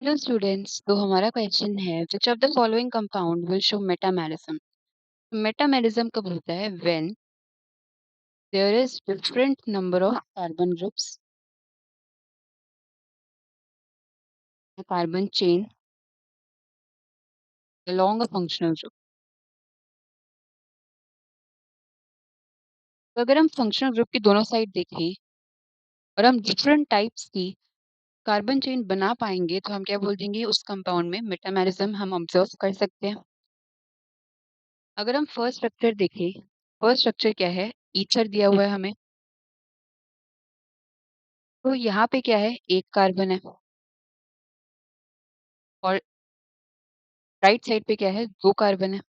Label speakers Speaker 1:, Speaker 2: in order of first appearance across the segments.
Speaker 1: Hello students, तो हमारा question है which of the following compound will show metamerism. Metamerism कब होता है? When there is different number of carbon groups, carbon chain along a functional group। तो अगर हम फंक्शनल ग्रुप की दोनों साइड देखें और हम डिफरेंट टाइप्स की कार्बन चेन बना पाएंगे तो हम क्या बोल देंगे, उस कंपाउंड में मेटामेरिज्म हम ऑब्जर्व कर सकते हैं। अगर हम फर्स्ट स्ट्रक्चर देखें, फर्स्ट स्ट्रक्चर क्या है? ईथर दिया हुआ है हमें। तो यहाँ पे क्या है? एक कार्बन है और राइट साइड पे क्या है? दो कार्बन है।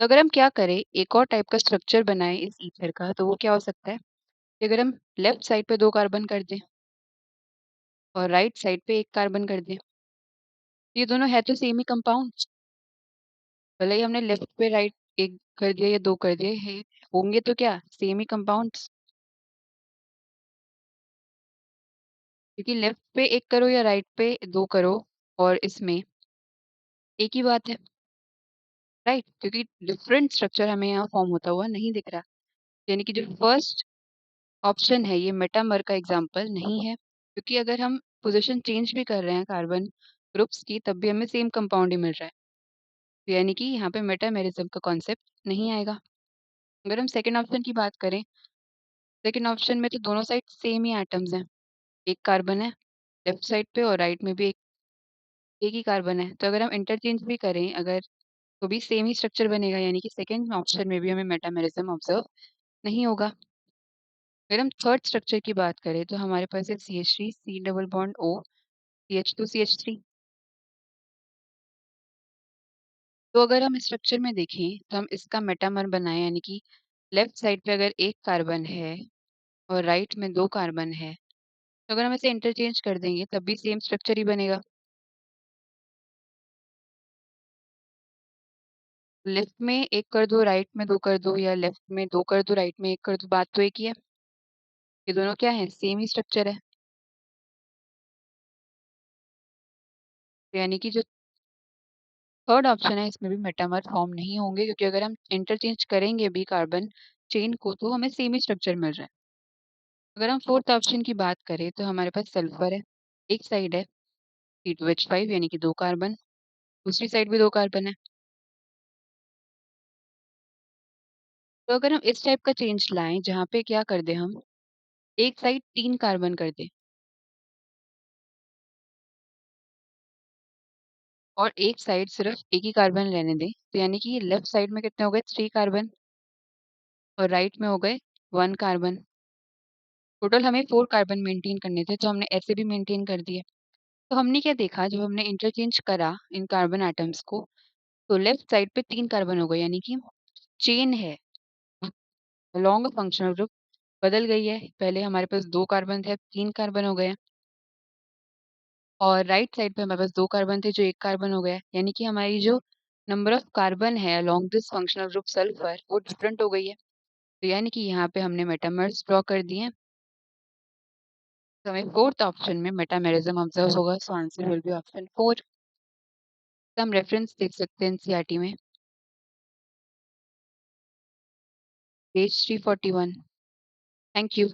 Speaker 1: तो अगर हम क्या करें, एक और टाइप का स्ट्रक्चर बनाएं इस ईथर का, तो वो क्या हो सकता है कि अगर हम लेफ्ट साइड पे दो कार्बन कर दें और राइट साइड पे एक कार्बन कर दें, तो ये दोनों है तो सेम ही कंपाउंड। भले ही हमने लेफ्ट पे राइट एक कर दिया या दो कर दिए है, होंगे तो क्या सेम ही कंपाउंड्स। क्योंकि लेफ्ट पे एक करो या राइट पे दो करो और इसमें एक ही बात है, राइट? क्योंकि डिफरेंट स्ट्रक्चर हमें यहाँ फॉर्म होता हुआ नहीं दिख रहा। यानी कि जो फर्स्ट ऑप्शन है ये मेटामर का एग्जाम्पल नहीं है, क्योंकि अगर हम पोजीशन चेंज भी कर रहे हैं कार्बन ग्रुप्स की तब भी हमें सेम कंपाउंड ही मिल रहा है। तो यानी कि यहाँ पे मेटामेरिज्म का कॉन्सेप्ट नहीं आएगा। अगर हम सेकंड ऑप्शन की बात करें, सेकंड ऑप्शन में तो दोनों साइड सेम ही एटम्स हैं, एक कार्बन है लेफ्ट साइड पे और राइट में भी एक ही कार्बन है। तो अगर हम इंटरचेंज भी करें अगर, तो भी सेम ही स्ट्रक्चर बनेगा, यानी कि सेकंड ऑप्शन में भी हमें मेटामेरिज्म ऑब्जर्व नहीं होगा। अगर हम थर्ड स्ट्रक्चर की बात करें तो हमारे पास है CH3, C double bond O, CH2, CH3। तो अगर हम स्ट्रक्चर में देखें तो हम इसका मेटामर बनाएं, यानी कि लेफ्ट साइड पे अगर एक कार्बन है और राइट में दो कार्बन है, तो अगर हम इसे इंटरचेंज कर देंगे तब भी सेम स्ट्रक्चर ही बनेगा। लेफ्ट में एक कर दो, राइट में दो कर दो, या लेफ्ट में दो कर दो, राइट में एक कर दो, बात तो एक ही है। ये दोनों क्या है? सेम ही स्ट्रक्चर है। तो यानी कि जो थर्ड ऑप्शन है इसमें भी मेटामर फॉर्म नहीं होंगे, क्योंकि अगर हम इंटरचेंज करेंगे भी कार्बन चेन को तो हमें सेम ही स्ट्रक्चर मिल रहा है। अगर हम फोर्थ ऑप्शन की बात करें तो हमारे पास सल्फर है, एक साइड है C2H5 यानी कि दो कार्बन, दूसरी साइड भी दो कार्बन है। तो अगर हम इस टाइप का चेंज लाएं जहाँ पे क्या कर दे, हम एक साइड तीन कार्बन कर दे और एक साइड सिर्फ एक ही कार्बन रहने दें, तो यानी कि लेफ्ट साइड में कितने हो गए? थ्री कार्बन और राइट में हो गए वन कार्बन। टोटल हमें फोर कार्बन मेंटेन करने थे, तो हमने ऐसे भी मेंटेन कर दिए। तो हमने क्या देखा, जब हमने इंटरचेंज करा इन कार्बन एटम्स को, तो लेफ्ट साइड पे तीन कार्बन हो गए, यानी कि चेन है अलोंग अ फंक्शनल ग्रुप बदल गई है। पहले हमारे पास दो कार्बन थे, अब तीन कार्बन हो गए हैं। और राइट साइड पे हमारे पास दो कार्बन थे जो एक कार्बन हो गया है, यानी कि हमारी जो नंबर ऑफ कार्बन है along this functional group sulphur वो डिफरेंट हो गई है। तो यानी कि यहाँ पे हमने मेटामर्स ड्रॉ कर दिए हैं। तो हमें फोर्थ ऑप्शन में मेटामेरिज्म ऑब्जर्व होगा, so answer will be option 4। हम रेफरेंस देख सकते हैं एनसीईआरटी में, पेज 341। Thank you.